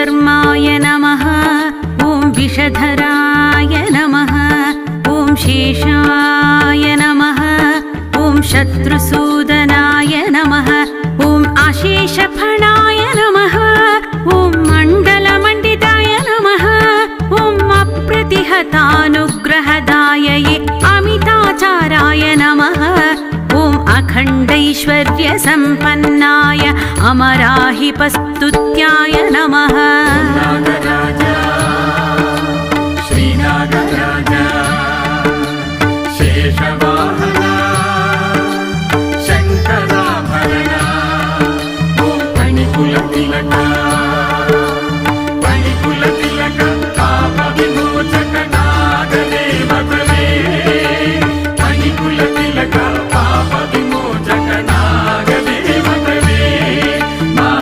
विश्वधर्माय नमः। ॐ विषधराय नमः। ॐ शेषाय नमः। ॐ शत्रुसूदनाय नमः। ॐ अशेषफणाय नमः। ॐ मण्डलमण्डिताय नमः। ॐ अप्रतिहतानुग्रहदायये अमिताचाराय नमः। ॐ अखण्डैश्वर्यसम्पन्नाय अमराहिपस्तुत्याय नमः। नागराजा श्रीनागराजा शेषवाहना शङ्कराभरणा ॐ फणिकुलतिलका